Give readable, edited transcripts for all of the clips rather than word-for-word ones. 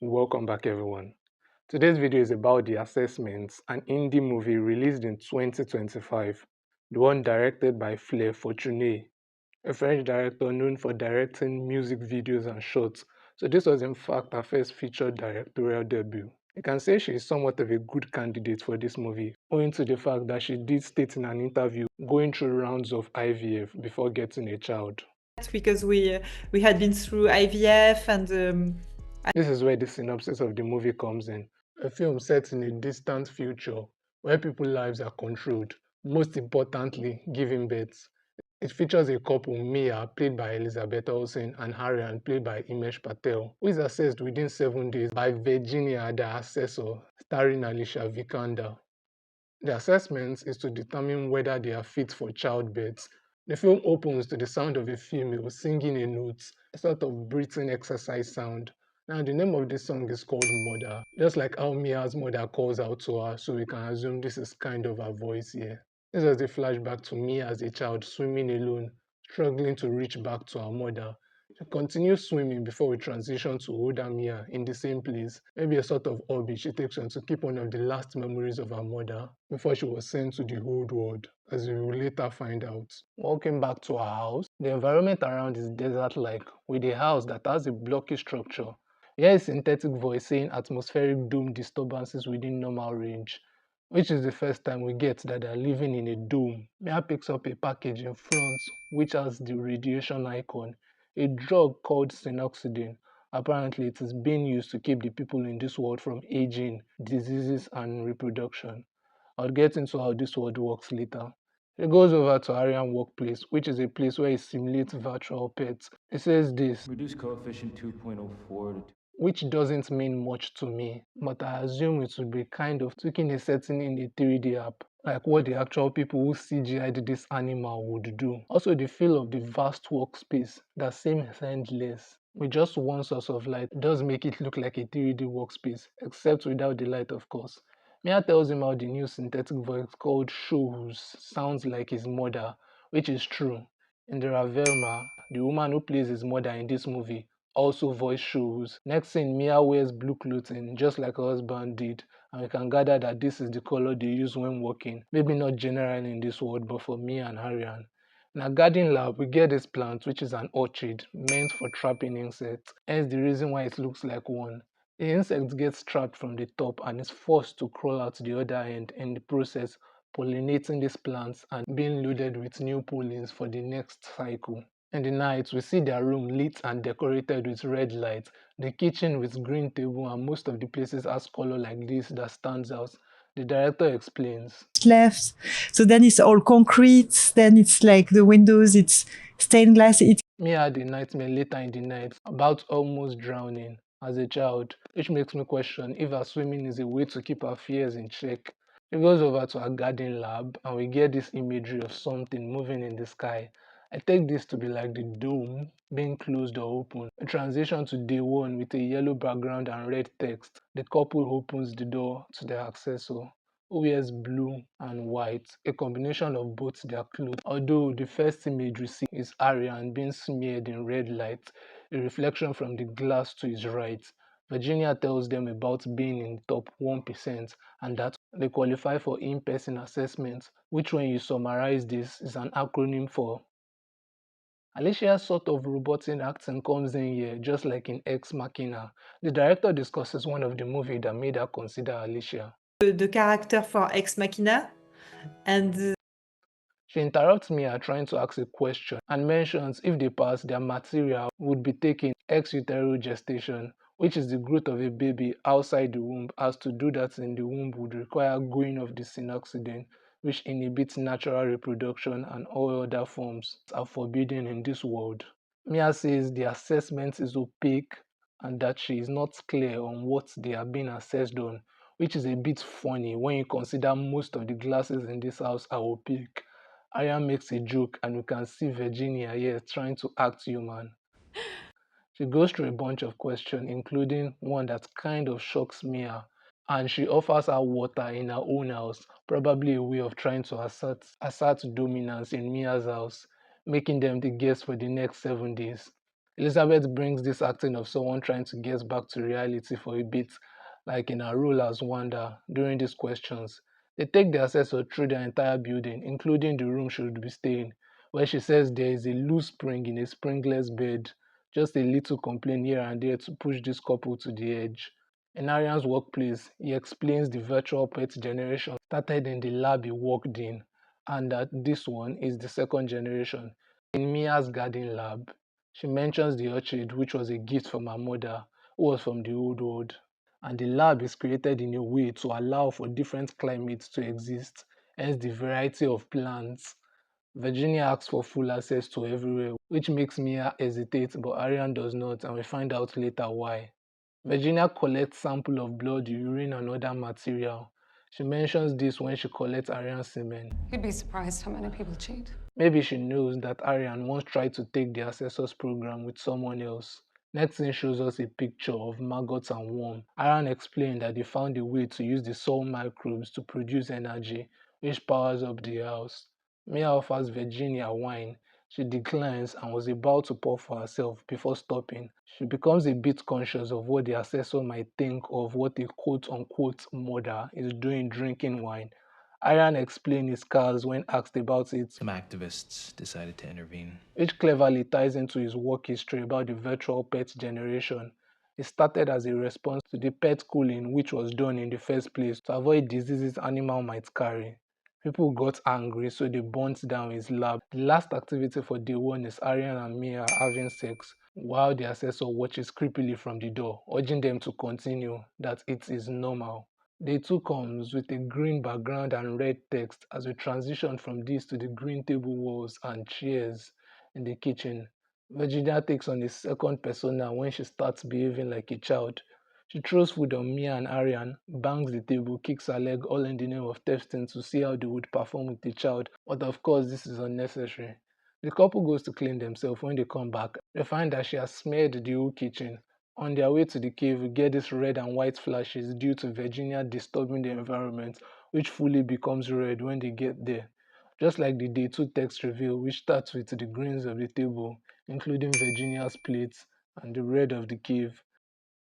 Welcome back everyone. Today's video is about The Assessments, an indie movie released in 2025, the one directed by Flair Fortuné, a French director known for directing music videos and shorts. So this was in fact her first featured directorial debut. You can say she is somewhat of a good candidate for this movie, owing to the fact that she did state in an interview going through rounds of IVF before getting a child. Because we had been through IVF and This is where the synopsis of the movie comes in. A film set in a distant future where people's lives are controlled, most importantly, giving birth. It features a couple, Mia, played by Elizabeth Olsen, and Haryan, played by Imesh Patel, who is assessed within 7 days by Virginia, the assessor, starring Alicia Vikander. The assessment is to determine whether they are fit for childbirth. The film opens to the sound of a female singing a note, a sort of breathing exercise sound. Now, the name of this song is called Mother, just like how Mia's mother calls out to her, so we can assume this is kind of her voice here. This was a flashback to Mia as a child swimming alone, struggling to reach back to her mother. She continues swimming before we transition to older Mia in the same place, maybe a sort of hobby she takes on to keep one of the last memories of her mother before she was sent to the old world, as we will later find out. Walking back to her house, the environment around is desert-like, with a house that has a blocky structure. Here is synthetic voice saying atmospheric dome disturbances within normal range, which is the first time we get that they're living in a dome. Mia picks up a package in front which has the radiation icon, a drug called synoxidine. Apparently, it is being used to keep the people in this world from aging, diseases, and reproduction. I'll get into how this world works later. He goes over to Arian Workplace, which is a place where he simulates virtual pets. He says this, Reduce coefficient 2.04 to which doesn't mean much to me, but I assume it would be kind of tweaking a setting in a 3D app, like what the actual people who CGI'd this animal would do. Also, the feel of the vast workspace that seems endless, with just one source of light, does make it look like a 3D workspace, except without the light, of course. Mia tells him how the new synthetic voice called Shoes sounds like his mother, which is true. Indira Verma, the woman who plays his mother in this movie, also voice Shoes. Next scene, Mia wears blue clothing, just like her husband did, and we can gather that this is the color they use when working. Maybe not generally in this world, but for Mia and Harrian. In a garden lab, we get this plant, which is an orchid, meant for trapping insects, hence the reason why it looks like one. The insect gets trapped from the top and is forced to crawl out the other end, in the process pollinating these plants and being loaded with new pollens for the next cycle. In the night, we see their room lit and decorated with red lights, the kitchen with green table, and most of the places has color like this that stands out. The director explains. left. So then it's all concrete. Then it's like the windows, it's stained glass. Mia had a nightmare later in the night about almost drowning as a child, which makes me question if her swimming is a way to keep her fears in check. She goes over to her garden lab and we get this imagery of something moving in the sky. I take this to be like the dome being closed or open. A transition to day one with a yellow background and red text. The couple opens the door to their accessor, who wears blue and white, a combination of both their clothes. Although the first image we see is Arian being smeared in red light, a reflection from the glass to his right. Virginia tells them about being in the top 1% and that they qualify for in-person assessment, which when you summarize this is an acronym for Alicia's sort of robotic acting comes in here, just like in Ex Machina. The director discusses one of the movies that made her consider Alicia. The character for Ex Machina, and She interrupts me at trying to ask a question and mentions if they pass, their material would be taken ex utero gestation, which is the growth of a baby outside the womb, as to do that in the womb would require going of the synoxidine, which inhibits natural reproduction and all other forms are forbidden in this world. Mia says the assessment is opaque and that she is not clear on what they are being assessed on, which is a bit funny when you consider most of the glasses in this house are opaque. Arya makes a joke and we can see Virginia here trying to act human. She goes through a bunch of questions, including one that kind of shocks Mia, and she offers her water in her own house, probably a way of trying to assert dominance in Mia's house, making them the guests for the next 7 days. Elizabeth brings this acting of someone trying to get back to reality for a bit, like in her role as Wanda during these questions. They take the assessor through the entire building, including the room she would be staying, where she says there is a loose spring in a springless bed, just a little complaint here and there to push this couple to the edge. In Arian's workplace, he explains the virtual pet generation started in the lab he worked in, and that this one is the second generation. In Mia's garden lab, she mentions the orchid, which was a gift from her mother, who was from the old world. And the lab is created in a way to allow for different climates to exist, hence the variety of plants. Virginia asks for full access to everywhere, which makes Mia hesitate, but Arian does not, and we find out later why. Virginia collects sample of blood, urine, and other material. She mentions this when she collects Arian's semen. You'd be surprised how many people cheat. Maybe she knows that Arian once tried to take the Assessors program with someone else. Next thing shows us a picture of maggots and worm. Arian explained that they found a way to use the soil microbes to produce energy, which powers up the house. Mia offers Virginia wine. She declines and was about to pour for herself before stopping. She becomes a bit conscious of what the assessor might think of what a quote-unquote mother is doing drinking wine. Arian explained his scars when asked about it, Some activists decided to intervene. which cleverly ties into his work history about the virtual pet generation. It started as a response to the pet cooling which was done in the first place to avoid diseases animals might carry. People got angry, so they burnt down his lab. The last activity for day one is Arian and Mia having sex, while the assessor watches creepily from the door, urging them to continue, that it is normal. Day 2 comes with a green background and red text as we transition from this to the green table walls and chairs in the kitchen. Virginia takes on a second persona when she starts behaving like a child. She throws food on Mia and Arian, bangs the table, kicks her leg, all in the name of testing to see how they would perform with the child. But of course, this is unnecessary. The couple goes to clean themselves. When they come back, they find that she has smeared the whole kitchen. On their way to the cave, we get these red and white flashes due to Virginia disturbing the environment, which fully becomes red when they get there. Just like the day 2 text reveal, which starts with the greens of the table, including Virginia's plates, and the red of the cave.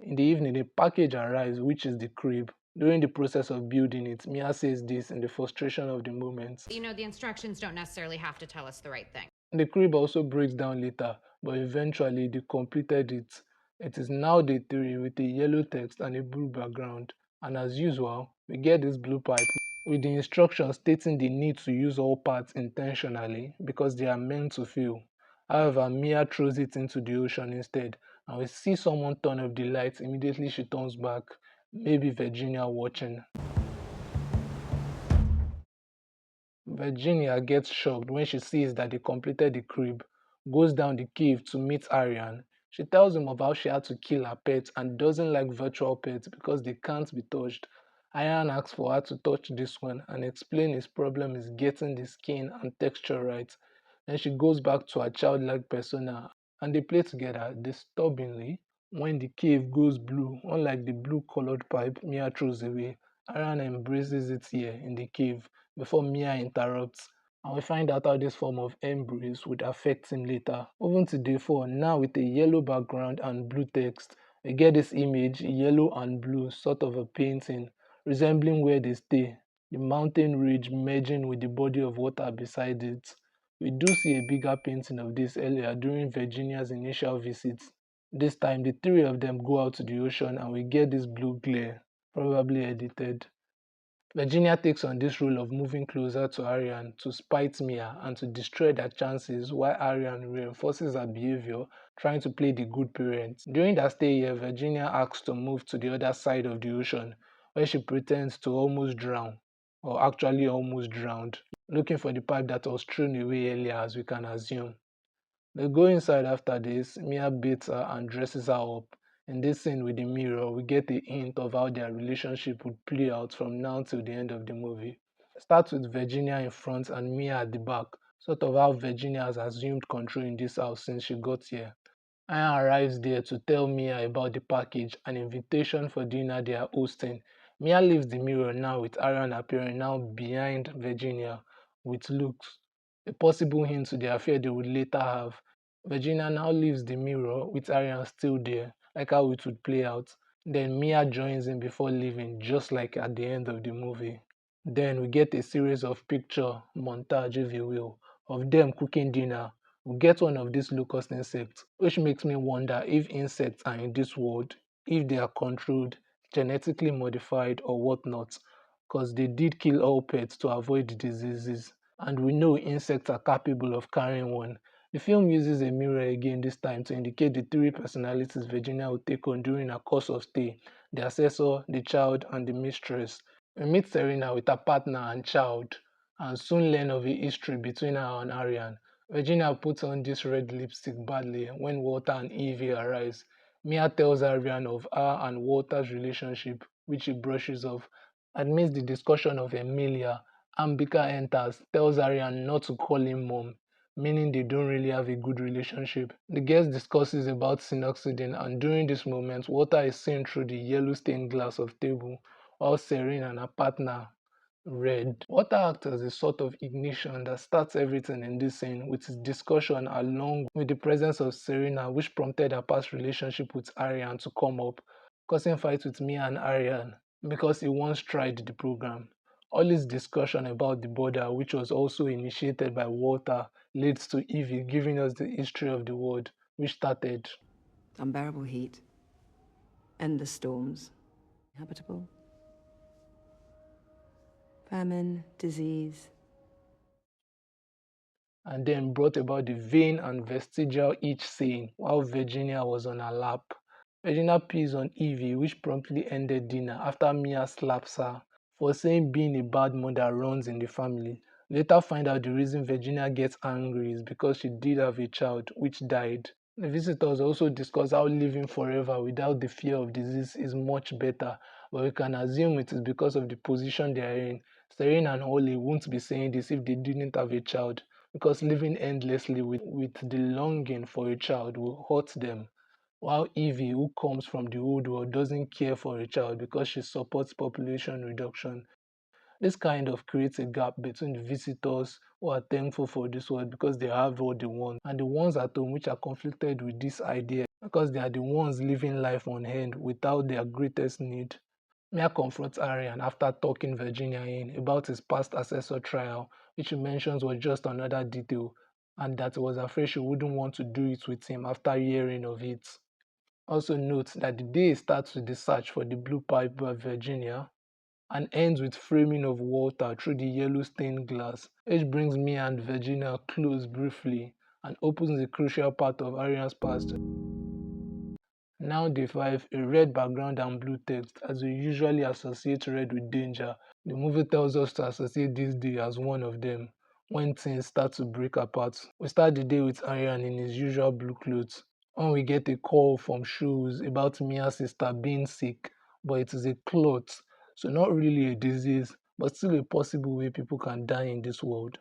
In the evening, a package arrives, which is the crib. During the process of building it, Mia says this in the frustration of the moment. You know, the instructions don't necessarily have to tell us the right thing. The crib also breaks down later, but eventually they completed it. It is now day 3 with a yellow text and a blue background. And as usual, we get this blue pipe with the instructions stating the need to use all parts intentionally because they are meant to fail. However, Mia throws it into the ocean instead, and we see someone turn off the lights. Immediately she turns back, maybe Virginia watching. Virginia gets shocked when she sees that they completed the crib, goes down the cave to meet Arian. She tells him of how she had to kill her pets and doesn't like virtual pets because they can't be touched. Arian asks for her to touch this one and explain his problem is getting the skin and texture right. Then she goes back to her childlike persona and they play together disturbingly when the cave goes blue, unlike the blue colored pipe Mia throws away. Arian embraces it here in the cave before Mia interrupts, and we find out how this form of embrace would affect him later. Moving to day 4, now with a yellow background and blue text, we get this image, yellow and blue, sort of a painting, resembling where they stay, the mountain ridge merging with the body of water beside it. We do see a bigger painting of this earlier during Virginia's initial visit. This time, the three of them go out to the ocean and we get this blue glare, probably edited. Virginia takes on this role of moving closer to Arian to spite Mia and to destroy their chances while Arian reinforces her behavior, trying to play the good parent. During their stay here, Virginia asks to move to the other side of the ocean, where she pretends to almost drown, or actually almost drowned, looking for the pipe that was thrown away earlier as we can assume. They go inside after this, Mia beats her and dresses her up. In this scene with the mirror, we get a hint of how their relationship would play out from now till the end of the movie. It starts with Virginia in front and Mia at the back, sort of how Virginia has assumed control in this house since she got here. Aya arrives there to tell Mia about the package, an invitation for dinner they are hosting. Mia leaves the mirror now with Aaron appearing now behind Virginia with looks, a possible hint to the affair they would later have. Virginia now leaves the mirror with Arian still there, like how it would play out. Then Mia joins in before leaving, just like at the end of the movie. Then we get a series of picture montage, if you will, of them cooking dinner. We get one of these locust insects, which makes me wonder if insects are in this world, if they are controlled, genetically modified, or whatnot, because they did kill all pets to avoid diseases, and we know insects are capable of carrying one. The film uses a mirror again this time to indicate the three personalities Virginia will take on during her course of stay: the assessor, the child, and the mistress. We meet Serena with her partner and child, and soon learn of a history between her and Arian. Virginia puts on this red lipstick badly when Walter and Evie arise. Mia tells Arian of her and Walter's relationship, which she brushes off. Amidst the discussion of Emilia, Ambika enters, tells Arian not to call him mom, meaning they don't really have a good relationship. The guest discusses about Synoxidine, and during this moment, Walter is seen through the yellow stained glass of table, while Serene and her partner Red. Water acts as a sort of ignition that starts everything in this scene, with its discussion along with the presence of Serena, which prompted her past relationship with Arian to come up, causing fights with Mia and Arian because he once tried the program. All this discussion about the border, which was also initiated by Walter, leads to Evie giving us the history of the world, which started. Unbearable heat, endless storms, habitable, famine, disease. And then brought about the vain and vestigial each saying while Virginia was on her lap. Virginia pees on Evie, which promptly ended dinner after Mia slaps her for saying being a bad mother runs in the family. Later find out the reason Virginia gets angry is because she did have a child which died. The visitors also discuss how living forever without the fear of disease is much better, but we can assume it is because of the position they are in. Serene and Holly won't be saying this if they didn't have a child, because living endlessly with the longing for a child will hurt them. While Evie, who comes from the old world, doesn't care for a child because she supports population reduction. This kind of creates a gap between the visitors who are thankful for this world because they have what they want, and the ones at home which are conflicted with this idea because they are the ones living life on hand without their greatest need. Mia confronts Arian after talking Virginia in about his past assessor trial, which he mentions was just another detail, and that he was afraid she wouldn't want to do it with him after hearing of it. Also note that the day starts with the search for the blue pipe by Virginia and ends with framing of Walter through the yellow stained glass, which brings me and Virginia close briefly and opens a crucial part of Arian's past. Now day 5, a red background and blue text, as we usually associate red with danger. The movie tells us to associate this day as one of them, when things start to break apart. We start the day with Arian in his usual blue clothes, when we get a call from Shoes about Mia's sister being sick, but it is a clot, so not really a disease, but still a possible way people can die in this world.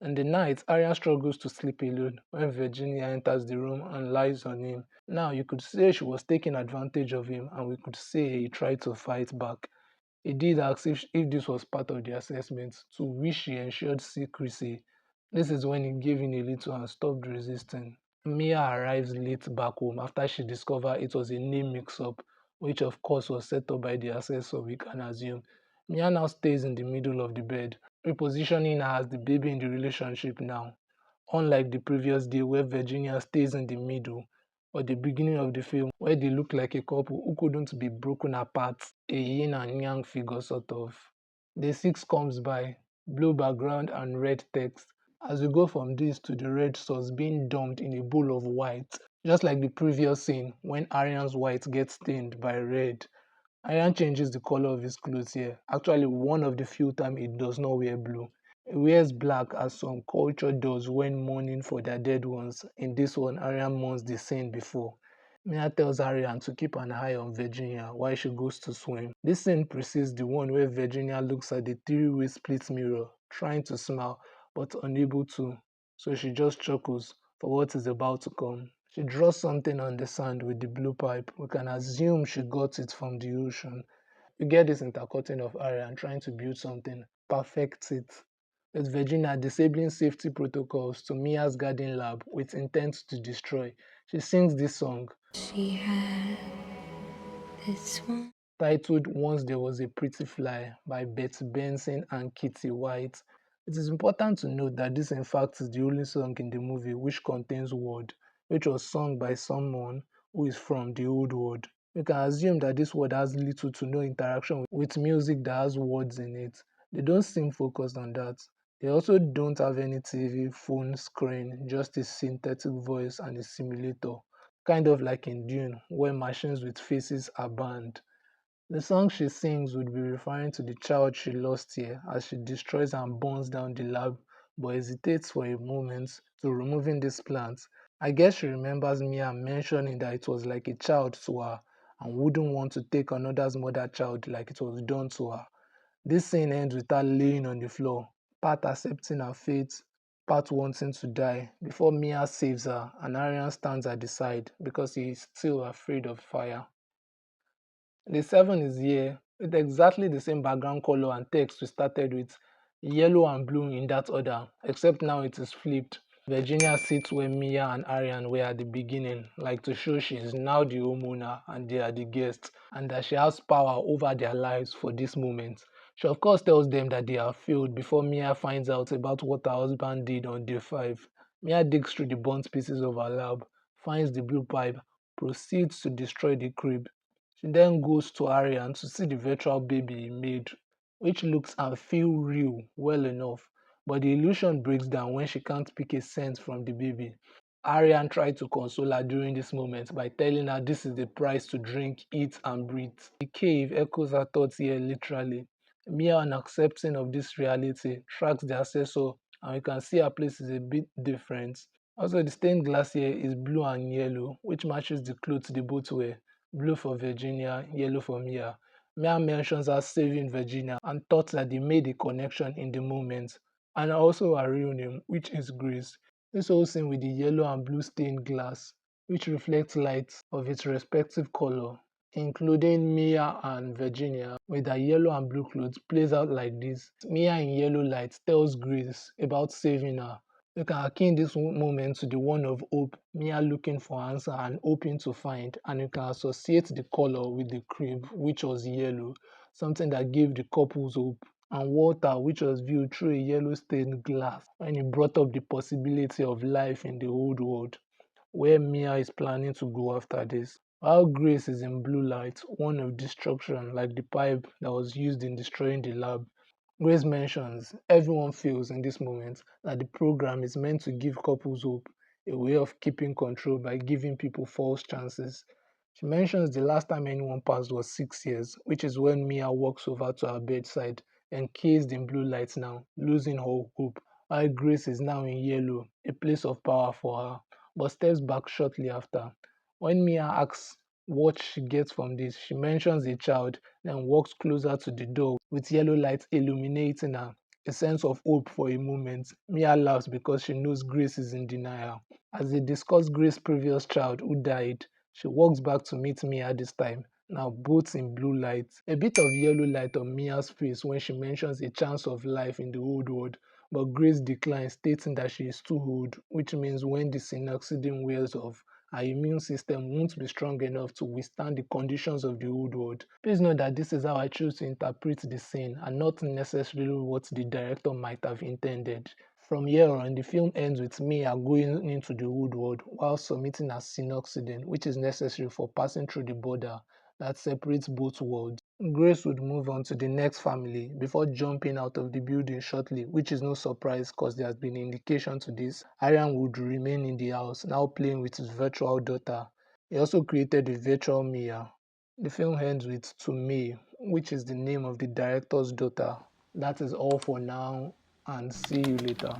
In the night, Arya struggles to sleep alone when Virginia enters the room and lies on him. Now, you could say she was taking advantage of him, and we could say he tried to fight back. He did ask if this was part of the assessment, to which she ensured secrecy. This is when he gave in a little and stopped resisting. Mia arrives late back home after she discovered it was a name mix-up, which of course was set up by the assessor, we can assume. Mia now stays in the middle of the bed, repositioning her as the baby in the relationship now, unlike the previous day where Virginia stays in the middle, or the beginning of the film where they look like a couple who couldn't be broken apart, a yin and yang figure sort of. Day 6 comes by, blue background and red text, as we go from this to the red sauce being dumped in a bowl of white, just like the previous scene when Aryan's white gets stained by red. Aryan changes the color of his clothes here, actually one of the few times he does not wear blue. He wears black as some culture does when mourning for their dead ones. In this one, Aryan mourns the scene before. Mia tells Aryan to keep an eye on Virginia while she goes to swim. This scene precedes the one where Virginia looks at the three-way split mirror, trying to smile, but unable to, so she just chuckles for what is about to come. She draws something on the sand with the blue pipe. We can assume she got it from the ocean. We get this intercutting of Aryan trying to build something, perfect it. with Virginia disabling safety protocols to Mia's garden lab with intent to destroy. She sings this song, She had this one. titled Once There Was a Pretty Fly by Betty Benson and Kitty White. It is important to note that this in fact is the only song in the movie which contains word, which was sung by someone who is from the old world. You can assume that this word has little to no interaction with music that has words in it. They don't seem focused on that. They also don't have any TV, phone, screen, just a synthetic voice and a simulator, kind of like in Dune, where machines with faces are banned. The song she sings would be referring to the child she lost here as she destroys and burns down the lab but hesitates for a moment to removing these plants. I guess she remembers Mia mentioning that it was like a child to her and wouldn't want to take another's mother child like it was done to her. This scene ends with her laying on the floor, part accepting her fate, part wanting to die, before Mia saves her and Arian stands at the side because he is still afraid of fire. The 7 is here with exactly the same background color and text we started with, yellow and blue in that order, except now it is flipped. Virginia sits where Mia and Arian were at the beginning, like to show she is now the homeowner and they are the guests, and that she has power over their lives for this moment. She of course tells them that they are failed before Mia finds out about what her husband did on day 5. Mia digs through the burnt pieces of her lab, finds the blue pipe, proceeds to destroy the crib. She then goes to Arian to see the virtual baby he made, which looks and feels real well enough, but the illusion breaks down when she can't pick a scent from the baby. Arian tried to console her during this moment by telling her this is the price to drink, eat, and breathe. The cave echoes her thoughts here literally. Mia, unaccepting of this reality, tracks the assessor, and we can see her place is a bit different. Also, the stained glass here is blue and yellow, which matches the clothes they both wear. Blue for Virginia, yellow for Mia. Mia mentions her saving Virginia and thought that they made a connection in the moment, and also her real name, which is Grace. This whole scene with the yellow and blue stained glass, which reflects light of its respective color, including Mia and Virginia, with their yellow and blue clothes, plays out like this. Mia in yellow light tells Grace about saving her. You can akin this moment to the one of hope, Mia looking for answer and hoping to find, and you can associate the color with the crib, which was yellow, something that gave the couples hope, and water, which was viewed through a yellow stained glass when he brought up the possibility of life in the old world, where Mia is planning to go after this. While Grace is in blue light, one of destruction, like the pipe that was used in destroying the lab. Grace mentions everyone feels in this moment that the program is meant to give couples hope, a way of keeping control by giving people false chances. She mentions the last time anyone passed was 6 years, which is when Mia walks over to her bedside, encased in blue light now, losing her hope, while Grace is now in yellow, a place of power for her, but steps back shortly after. When Mia asks what she gets from this, she mentions a child, then walks closer to the door with yellow light illuminating her, a sense of hope for a moment. Mia laughs because she knows Grace is in denial. As they discuss Grace's previous child who died, she walks back to meet Mia this time, now both in blue light. A bit of yellow light on Mia's face when she mentions a chance of life in the old world, but Grace declines, stating that she is too old, which means when the synoxidine wears off, our immune system won't be strong enough to withstand the conditions of the old world. Please note that this is how I choose to interpret the scene and not necessarily what the director might have intended. From here on, the film ends with Mia going into the old world while submitting her synoxidine, which is necessary for passing through the border that separates both worlds. Grace would move on to the next family before jumping out of the building shortly, which is no surprise because there has been indication to this. Arian would remain in the house, now playing with his virtual daughter. He also created a virtual Mia. The film ends with To May, which is the name of the director's daughter. That is all for now, and see you later.